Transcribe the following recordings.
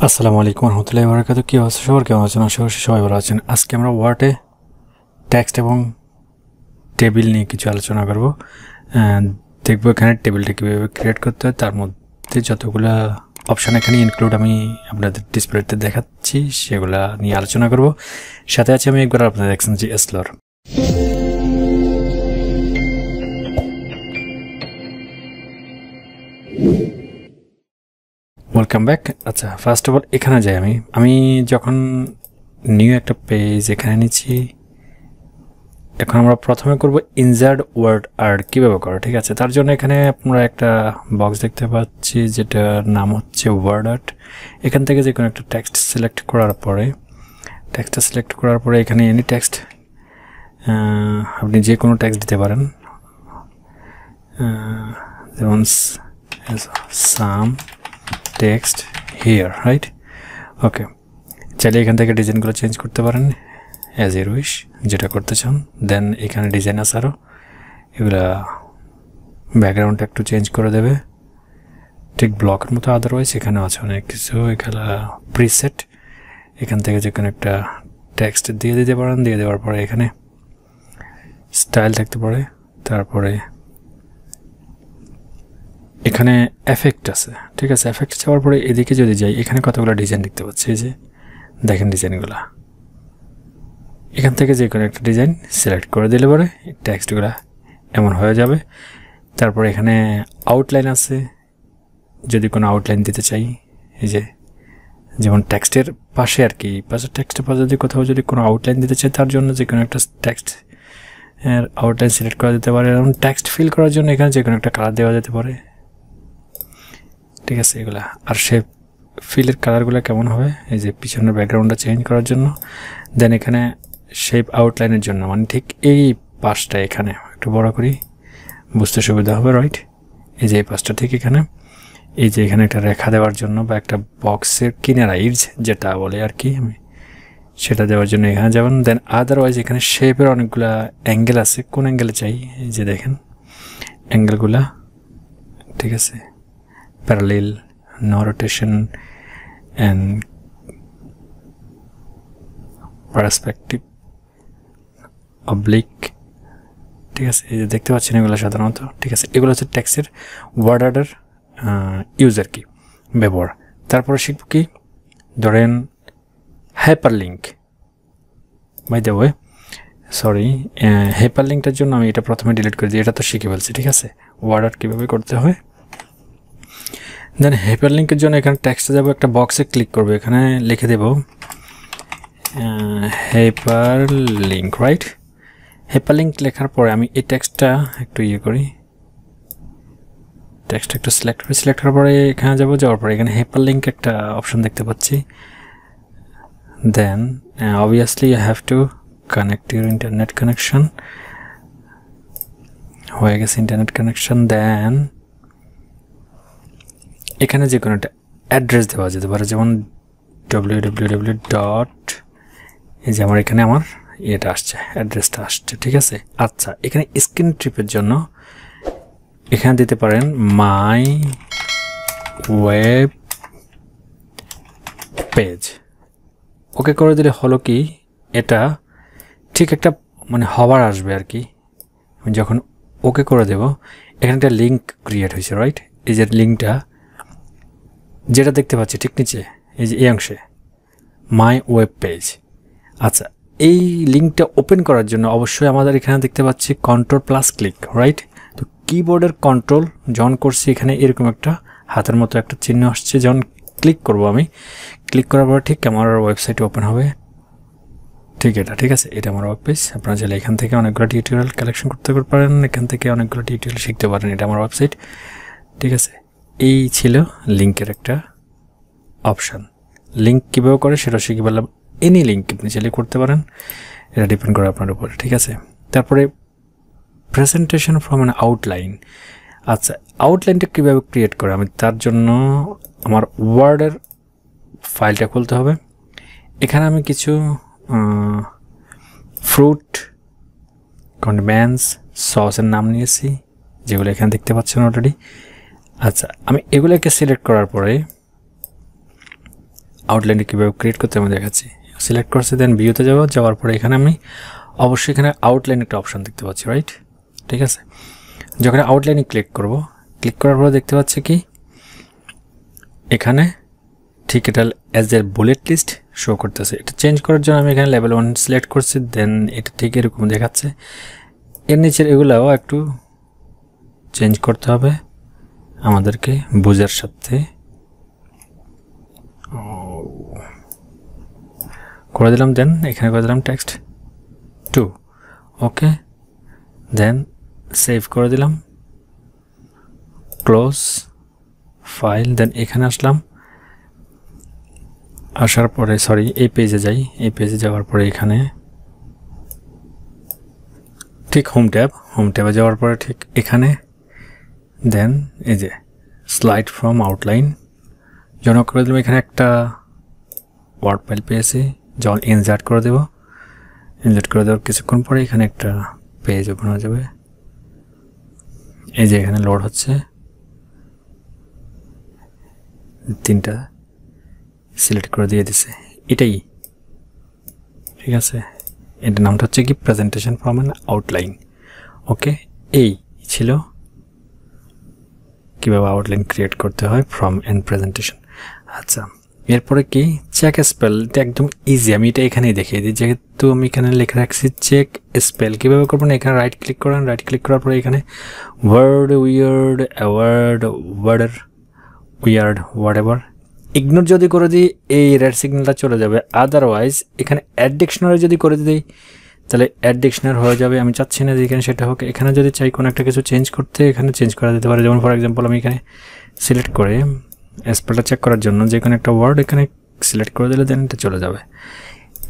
আসসালামু আলাইকুম রহমতুল্লাহি ওয়া বারাকাতুহু। কি অবস্থা সবার, কেমন আছেন? আশা করছি সবাই ভালো আছেন। আজকে আমরা ওয়ার্ডে টেক্সট এবং টেবিল নিয়ে কিছু আলোচনা করব। দেখবো এখানে টেবিলটা কীভাবে ক্রিয়েট করতে হয়, তার মধ্যে যতগুলো অপশান এখানে ইনক্লুড আমি আপনাদের ডিসপ্লেতে দেখাচ্ছি সেগুলা নিয়ে আলোচনা করব। সাথে আছে আমি একবার আপনাদের দেখছেন যে এসলোর। Welcome back. আচ্ছা, ফার্স্ট অফ অল এখানে যাই। আমি যখন নিউ একটা পেজ এখানে নিচ্ছি, এখন আমরা প্রথমে করব ইনসার্ট ওয়ার্ড আর্ট কীভাবে করো। ঠিক আছে, তার জন্য এখানে আমরা একটা বক্স দেখতে পাচ্ছি যেটার নাম হচ্ছে ওয়ার্ড আর্ট। এখান থেকে যে কোনো একটা টেক্সট সিলেক্ট করার পরে এখানে এনি টেক্সট, আপনি যে কোনো টেক্সট দিতে পারেন, যেমন সাম টেক্সট হিয়ার, রাইট? ওকে, চাইলে এখান থেকে ডিজাইনগুলো চেঞ্জ করতে পারেন অ্যাজ ইউর উইশ, যেটা করতে চান। দেন এখানে ডিজাইন আছে আরও, এগুলা ব্যাকগ্রাউন্ডটা একটু চেঞ্জ করে দেবে ঠিক ব্লকের মতো। আদারওয়াইজ এখানে আছে অনেক কিছু, এখানে প্রিসেট, এখান থেকে যে কোনো একটা টেক্সট দিয়ে দিতে পারেন। দিয়ে দেওয়ার পরে এখানে স্টাইল থাকতে পারে, তারপরে এখানে এফেক্ট আছে। ঠিক আছে, এফেক্ট যাওয়ার পরে এদিকে যদি যাই, এখানে কতগুলো ডিজাইন দেখতে পাচ্ছি। এই যে দেখেন ডিজাইনগুলো, এখান থেকে যে কোনো একটা ডিজাইন সিলেক্ট করে দিলে পরে টেক্সটগুলো এমন হয়ে যাবে। তারপরে এখানে আউটলাইন আছে, যদি কোনো আউটলাইন দিতে চাই, এই যে যেমন টেক্সটের পাশে আর কি, টেক্সটের পাশে যদি কোথাও যদি কোনো আউটলাইন দিতে চাই, তার জন্য যে কোনো একটা টেক্সট এর আউটলাইন সিলেক্ট করা যেতে পারে। এবং টেক্সট ফিল করার জন্য এখানে যে কোনো একটা কালার দেওয়া যেতে পারে। ঠিক আছে, এগুলা আর শেপ ফিলের কালারগুলো কেমন হবে, এই যে পিছনের ব্যাকগ্রাউন্ডটা চেঞ্জ করার জন্য। দেন এখানে শেপ আউটলাইনের জন্য, মানে ঠিক এই পাশটা এখানে একটু বড় করি, বুঝতে সুবিধা হবে, রাইট? এই যে এই পাশটা ঠিক এখানে, এই যে এখানে একটা রেখা দেওয়ার জন্য বা একটা বক্সের কিনারা ইজ যেটা বলে আর কি, আমি সেটা দেওয়ার জন্য এখানে যাবেন। দেন আদারওয়াইজ এখানে শেপের অনেকগুলা অ্যাঙ্গেল আছে, কোন অ্যাঙ্গেলে চাই, এই যে দেখেন অ্যাঙ্গেলগুলা। ঠিক আছে, parallel, no rotation and perspective, oblique. ঠিক আছে, এই যে দেখতে পাচ্ছেন এগুলো সাধারণত। ঠিক আছে, এগুলো হচ্ছে টেক্সটের ওয়ার্ড আর্টের ইউজ আর কি, ব্যবহার। তারপরে শিখব কি, ধরেন hyperlink. By the way, sorry, হাইপার লিঙ্কটার জন্য আমি এটা প্রথমে ডিলিট করে দিই, এটা তো শিখে ফেলছি। ঠিক আছে, ওয়ার্ড আর্ট কীভাবে করতে হয়। দেন হাইপার লিঙ্কের জন্য এখানে টেক্সটে যাব, একটা বক্সে ক্লিক করবো, এখানে লিখে দেব hyperlink, right? Hyperlink লেখার পরে আমি এই টেক্সটটা একটু করি, টেক্সট একটু সিলেক্ট করার পরে এখানে যাওয়ার পরে এখানে হাইপার লিঙ্ক একটা অপশন দেখতে পাচ্ছি। Then obviously you have to connect your internet connection, হয়ে গেছে ইন্টারনেট কানেকশন। দেন এখানে যে কোনো একটা অ্যাড্রেস দেওয়া যেতে পারে, যেমন www. এই যে আমার এখানে আমার এটা আসছে, অ্যাড্রেসটা আসছে। ঠিক আছে, আচ্ছা, এখানে স্ক্রিন ট্রিপের জন্য এখানে দিতে পারেন মাই ওয়েব পেজ। ওকে করে দিলে হলো কি, এটা ঠিক একটা মানে হবার আসবে আর কি। আমি যখন ওকে করে দেব, এখানে একটা লিঙ্ক ক্রিয়েট হয়েছে, রাইট? এই যে লিঙ্কটা যেটা দেখতে পাচ্ছি ঠিক নিচে, এই যে এই অংশে মাই ওয়েব পেজ। আচ্ছা, এই লিঙ্কটা ওপেন করার জন্য অবশ্যই আমাদের এখানে দেখতে পাচ্ছি Ctrl+ক্লিক, রাইট? তো কিবোর্ডের কন্ট্রোল যখন করছি, এখানে এরকম একটা হাতের মতো একটা চিহ্ন আসছে। যখন ক্লিক করব, আমি ক্লিক করার পর ঠিক আমার ওয়েবসাইট ওপেন হবে। ঠিক এটা, ঠিক আছে, এটা আমার ওয়েব পেজ। আপনারা চাইলে এখান থেকে অনেকগুলো টিউটোরিয়াল কালেকশন করতে পারেন, এখান থেকে অনেকগুলো টিউটোরিয়াল শিখতে পারেন। এটা আমার ওয়েবসাইট। ঠিক আছে, এই ছিল লিঙ্কের একটা অপশান। লিঙ্ক কীভাবে করে সেটা শিখে বললাম। এনি লিঙ্ক আপনি চাইলে করতে পারেন, এটা ডিপেন্ড করে আপনার উপরে। ঠিক আছে, তারপরে প্রেজেন্টেশন ফ্রম অ্যান আউটলাইন। আচ্ছা, আউটলাইনটা কীভাবে ক্রিয়েট করে, আমি তার জন্য আমার ওয়ার্ডের ফাইলটা খুলতে হবে। এখানে আমি কিছু ফ্রুট, কন্ডিমেন্টস, সসের নাম নিয়েছি, যেগুলো এখানে দেখতে পাচ্ছেন অলরেডি। আচ্ছা, আমি এগুলোকে সিলেক্ট করার পরে আউটলাইনে কীভাবে ক্রিয়েট করতে আমি দেখাচ্ছি। সিলেক্ট করছি, দেন ভিউতে যাব, যাওয়ার পরে এখানে আমি অবশ্যই এখানে আউটলাইন একটা অপশান দেখতে পাচ্ছি, রাইট? ঠিক আছে, যখন আউটলাইনে ক্লিক করব, ক্লিক করার পরে দেখতে পাচ্ছি কি এখানে ঠিক এটা as a bullet list show করতেছে। এটা চেঞ্জ করার জন্য আমি এখানে লেভেল 1 সিলেক্ট করছি, দেন এটা ঠিক এরকম দেখাচ্ছে। এর নিচের এগুলাও একটু চেঞ্জ করতে হবে আমাদেরকে বুঝার সাথে। করে দিলাম, দেন এখানে করে দিলাম টেক্সট 2, ওকে, দেন সেভ করে দিলাম, ক্লোজ ফাইল, দেন এখানে আসলাম, আসার পরে সরি এই পেজে যাই, এই পেজে যাওয়ার পরে এখানে ঠিক হোম ট্যাবে যাওয়ার পরে ঠিক এখানে দেন এই যে স্লাইড ফ্রম আউটলাইন যখন করে দিলাম, এখানে একটা ওয়ার্ড ফাইল পেয়েছি, যখন ইনসার্ট করে দেব, ইনসার্ট করে দেওয়ার কিছুক্ষণ পরে এখানে একটা পেজ ওপেন হয়ে যাবে। এই যে এখানে লোড হচ্ছে, 3টা সিলেক্ট করে দিয়ে দিছে, এটাই ঠিক আছে। এটার নামটা হচ্ছে কি প্রেজেন্টেশন ফ্রম অ্যান আউটলাইন। ওকে, এই ছিল কীভাবে আউটলাইন ক্রিয়েট করতে হয় ফ্রম অ্যান্ড প্রেজেন্টেশন। আচ্ছা, এরপরে কি চেক স্পেল, এটা একদম ইজি, আমি এটা এখানেই দেখিয়ে দিই, যেহেতু আমি এখানে লিখে রাখছি চেক স্পেল। কীভাবে করবেন, এখানে রাইট ক্লিক করেন, রাইট ক্লিক করার পরে এখানে word weird wordier weird whatever ignore যদি করে দিই এই রেড সিগন্যালটা চলে যাবে। আদারওয়াইজ এখানে অ্যাড ডিকশনারি যদি করে দিই তাহলে অ্যাড ডিকশনারি হয়ে যাবে। আমি চাচ্ছি না যে এখানে সেটা হোক। এখানে যদি চাই কোনো একটা কিছু চেঞ্জ করতে, এখানে চেঞ্জ করা যেতে পারে। যেমন ফর এক্সাম্পল আমি এখানে সিলেক্ট করে স্পেলটা চেক করার জন্য যে কোনো একটা ওয়ার্ড এখানে সিলেক্ট করে দিলে দেন এটা চলে যাবে।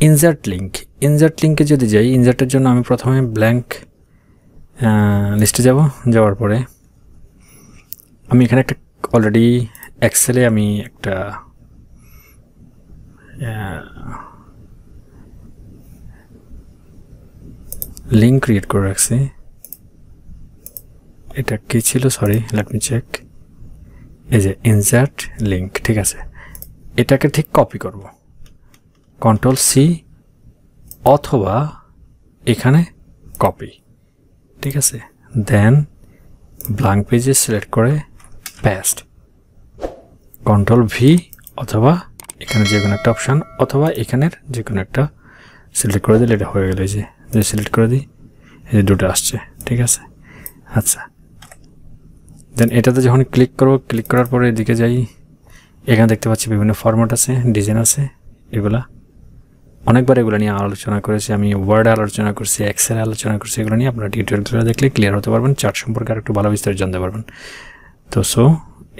ইনসার্ট লিঙ্ক, ইনসার্ট লিঙ্কে যদি যাই, ইনসার্টের জন্য আমি প্রথমে ব্ল্যাঙ্ক লিস্টে যাওয়ার পরে আমি এখানে একটা অলরেডি এক্সেলে আমি একটা লিঙ্ক ক্রিয়েট করে রাখছি। এটা কি ছিল, সরি লেট মি চেক। এই যে ইনসার্ট লিঙ্ক, ঠিক আছে। এটাকে ঠিক কপি করব, Ctrl+C অথবা এখানে কপি, ঠিক আছে। দেন ব্ল্যাঙ্ক পেজে সিলেক্ট করে পেস্ট, Ctrl+V অথবা এখানে যে কোনো একটা অপশান অথবা এখানের যে কোনো একটা সিলেক্ট করে দিলে এটা হয়ে গেল। এই যে সিলেক্ট করে দিই, এই যে দুটো আসছে, ঠিক আছে। আচ্ছা, দেন এটাতে যখন ক্লিক করব, ক্লিক করার পরে এদিকে যাই, এখানে দেখতে পাচ্ছি বিভিন্ন ফরম্যাট আছে, ডিজাইন আছে। এগুলা অনেকবার এগুলো নিয়ে আলোচনা করেছি আমি, ওয়ার্ডে আলোচনা করছি, এক্সেলে আলোচনা করছি। এগুলো নিয়ে আপনারা টিউটোরিয়ালগুলো দেখলে ক্লিয়ার হতে পারবেন, চার্ট সম্পর্কে আর একটু ভালো বিস্তারিত জানতে পারবেন। তো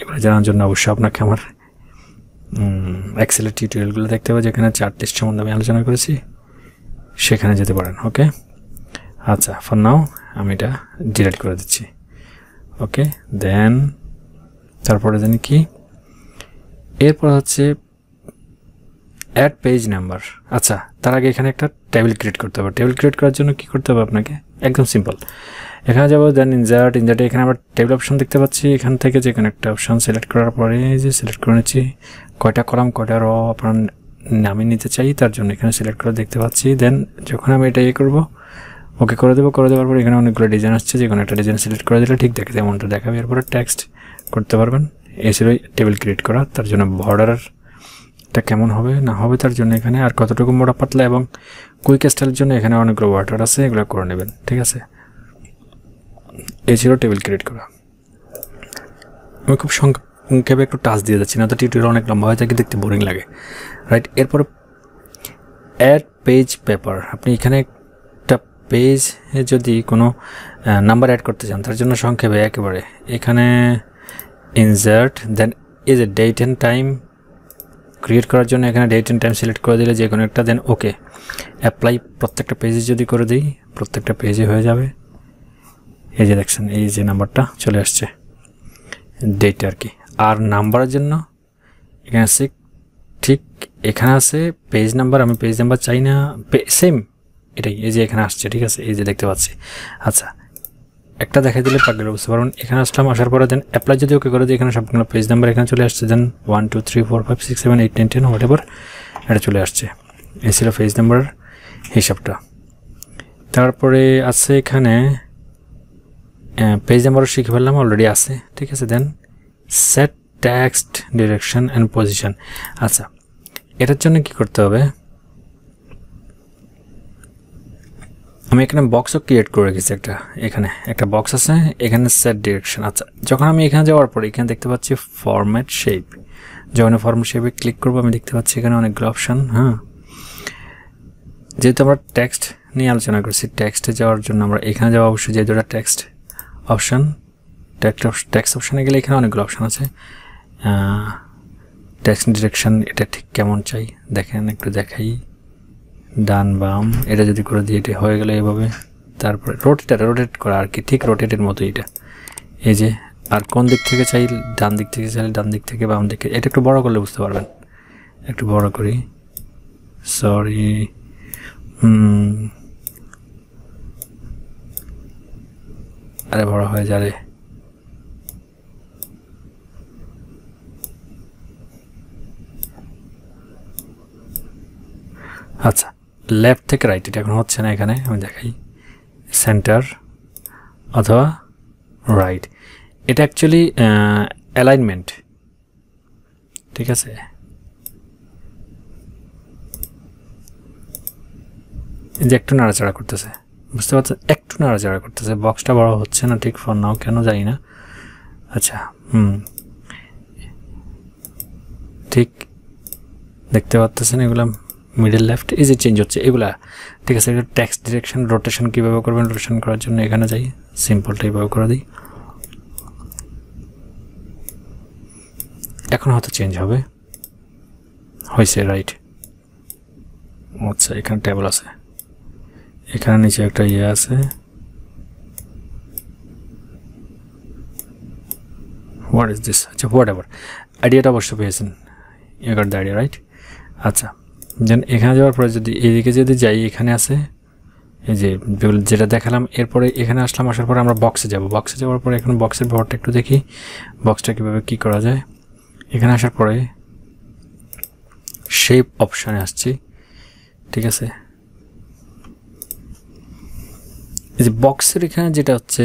এগুলো জানার জন্য অবশ্যই আপনাকে আমার এক্সেলের টিউটোরিয়ালগুলো দেখতে হবে, যেখানে চার্ট লিস্ট সম্বন্ধে আমি আলোচনা করেছি, সেখানে যেতে পারেন। ওকে, আচ্ছা, ফর নাও আমি এটা ডিলিট করে দিচ্ছি। ওকে, দেন তারপরে জানি কি, এরপর হচ্ছে অ্যাড পেজ নাম্বার। আচ্ছা, তার আগে এখানে একটা টেবিল ক্রিয়েট করতে হবে। টেবিল ক্রিয়েট করার জন্য কি করতে হবে আপনাকে, একদম সিম্পল। এখানে যাবো, দেন ইনসার্টে এখানে আবার টেবিল অপশন দেখতে পাচ্ছি। এখান থেকে যে কোনো একটা অপশন সিলেক্ট করার পরে যে সিলেক্ট করে নিচ্ছি, কয়টা কলাম কয়টা র আপনার নামে নিতে চাই তার জন্য এখানে সিলেক্ট করে দেখতে পাচ্ছি। দেন যখন আমি এটা করবো, ওকে করে দেবো। করে দেওয়ার পরে এখানে অনেকগুলো ডিজাইন আসছে, যে কোনো একটা ডিজাইন সিলেক্ট করে দিলে ঠিক দেখে যেমনটা দেখাবে। এরপরে টেক্সট করতে পারবেন। এই ছিল টেবিল ক্রিয়েট করা। তার জন্য বর্ডারটা কেমন হবে না হবে তার জন্য এখানে আর কতটুকু মোটা পাতলা এবং কুইক স্টাইলের জন্য এখানে অনেকগুলো ওয়াটার আছে, এগুলো করে নেবেন, ঠিক আছে। এই ছিল টেবিল ক্রিয়েট করা। আমি খুব সংক্ষেপে একটু টাচ দিয়ে যাচ্ছি, না তো টিউটোরিয়াল অনেক লম্বা হয়ে থাকে, দেখতে বোরিং লাগে, রাইট। এরপরে অ্যাড পেজ পেপার। আপনি এখানে একটা পেজে যদি কোনো নাম্বার অ্যাড করতে চান তার জন্য সংক্ষেপে একেবারে এখানে ইনসার্ট, দেন এই যে ডেট অ্যান্ড টাইম ক্রিয়েট করার জন্য এখানে ডেট অ্যান্ড টাইম সিলেক্ট করে দিলে যে কোনো একটা, দেন ওকে অ্যাপ্লাই প্রত্যেকটা পেজে যদি করে দিই প্রত্যেকটা পেজে হয়ে যাবে। এই যে দেখছেন এই যে নাম্বারটা চলে আসছে, ডেট আর কি। আর নাম্বারের জন্য এখানে আছে ঠিক এখানে আছে পেজ নাম্বার, আমি পেজ নাম্বার চাই না, সেম এটাই, এই যে এখানে আসছে, ঠিক আছে, এই যে দেখতে পাচ্ছি। আচ্ছা, একটা দেখাই দিলে পাগলে বুঝতে পারবেন। এখানে আসলাম, আসার পরে দেন অ্যাপ্লাই যদি ওকে করে দিই, এখানে সবগুলো পেজ নাম্বার এখানে চলে আসছে। দেন 1 2 3 4 5 6 7 8 9 10 হোয়াট এভার এটা চলে আসছে। এই ছিল পেজ নাম্বার হিসাবটা। তারপরে আছে এখানে পেজ নাম্বারও শিখে ফেললাম, অলরেডি আছে, ঠিক আছে। Then set text direction and position. আচ্ছা, এটার জন্য কি করতে হবে, আমি এখানে বক্সও ক্রিয়েট করে রেখেছি একটা, এখানে একটা বক্স আছে, এখানে সেট ডিরেকশন। আচ্ছা, যখন আমি এখানে যাওয়ার পরে এখানে দেখতে পাচ্ছি ফরম্যাট শেপ, যখন ফরম্যাট শেপে ক্লিক করবো আমি দেখতে পাচ্ছি এখানে অনেকগুলো অপশান। হ্যাঁ, যেহেতু আমরা টেক্সট নিয়ে আলোচনা করছি, টেক্সটে যাওয়ার জন্য আমরা এখানে যাওয়া অবশ্যই, যেহেতু এটা টেক্সট অপশান, টেক্সট অপশানে গেলে এখানে অনেকগুলো অপশান আছে। টেক্সট ডিরেকশন এটা ঠিক কেমন চাই দেখেন, একটু দেখাই, ডান বাম এটা যদি করে দিই এটা হয়ে গেলে এভাবে। তারপরে রোটেট করা আর কি, ঠিক রোটেটের মতো এটা, এই যে। আর কোন দিক থেকে চাই, ডান দিক থেকে চাইলে ডান দিক থেকে বাম দিকে, এটা একটু বড় করলে বুঝতে পারবেন। একটু বড় করি, সরি, আরে বড় হয়ে যাবে। আচ্ছা, লেফট থেকে রাইট এটা এখন হচ্ছে না, এখানে আমি দেখাই, সেন্টার অথবা রাইট, এটা অ্যাকচুয়ালি অ্যালাইনমেন্ট, ঠিক আছে। যে একটু নাড়াচাড়া করতেছে, বুঝতে পারছেন, একটু নাড়াচাড়া করতেছে, বক্সটা বড় হচ্ছে না ঠিক ফর নাও, কেন জানি না। আচ্ছা, ঠিক দেখতে পাচ্ছেন এগুলো মিডল লেফট এই যে চেঞ্জ হচ্ছে এগুলা, ঠিক আছে। এটা টেক্সট ডিরেকশন, রোটেশন কীভাবে করবেন, রোটেশন করার জন্য এখানে যাই, সিম্পলটা এইভাবে করে দিই, এখন হয়তো চেঞ্জ হবে, হয়েছে, রাইট। আচ্ছা, এখানে টেবল আছে, এখানে নিচে একটা ইয়ে আছে, হোয়াট ইজ দিস, আচ্ছা হোয়াট এভার, আইডিয়াটা অবশ্য পেয়েছেন, you got the idea, right. আচ্ছা, দেন এখানে যাওয়ার পরে যদি এইদিকে যদি যাই, এখানে আছে এই যে যেটা দেখালাম, এরপরে এখানে আসলাম, আসার পরে আমরা বক্সে যাব, বক্সে যাওয়ার পরে এখন বক্সের ব্যবহারটা একটু দেখি, বক্সটা কীভাবে কী করা যায়। এখানে আসার পরে শেপ অপশানে আসছি, ঠিক আছে। এই যে বক্সের এখানে যেটা হচ্ছে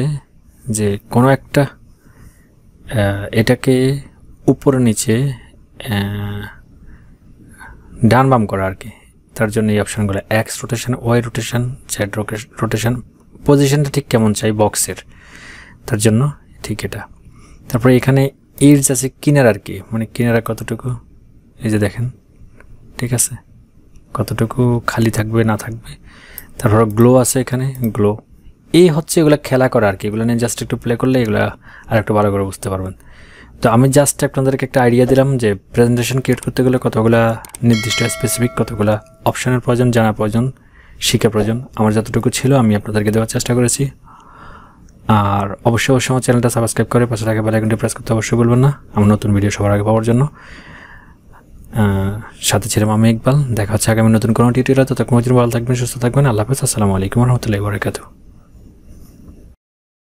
যে কোনো একটা এটাকে উপরে নিচে ডান বাম করা আর কি, তার জন্য এই অপশানগুলো X rotation, Y rotation, Z rotation, পজিশনটা ঠিক কেমন চাই বক্সের, তার জন্য ঠিক এটা। তারপরে এখানে এজ আছে কিনার আর কি, মানে কিনারা কতটুকু, এই যে দেখেন, ঠিক আছে, কতটুকু খালি থাকবে না থাকবে। তারপর গ্লো আছে এখানে, গ্লো, এই হচ্ছে এগুলো খেলা করা আর কি, এগুলো নিয়ে জাস্ট একটু প্লে করলে এগুলো আর একটু ভালো করে বুঝতে পারবেন। তো আমি জাস্ট আপনাদেরকে একটা আইডিয়া দিলাম যে প্রেজেন্টেশন ক্রিয়েট করতে গেলে কতগুলো নির্দিষ্ট স্পেসিফিক কতগুলো অপশানের প্রয়োজন, জানা প্রয়োজন, শিখা প্রয়োজন, আমার যতটুকু ছিল আমি আপনাদেরকে দেওয়ার চেষ্টা করেছি। আর অবশ্যই আমার চ্যানেলটা সাবস্ক্রাইব করে পাশে থাকা বেল আইকনটি প্রেস করতে অবশ্যই বলবেন না, আমার নতুন ভিডিও সবার আগে পাওয়ার জন্য। সাথে ছিলাম আমি ইকবাল, দেখা হচ্ছে আগামী নতুন কোনো টিউটোরিয়ালে, ততক্ষণ ভালো থাকবেন, সুস্থ থাকবেন, আল্লাহ হাফেজ, আসসালামু আলাইকুম ওয়া রাহমাতুল্লাহি ওয়া বারাকাতুহু।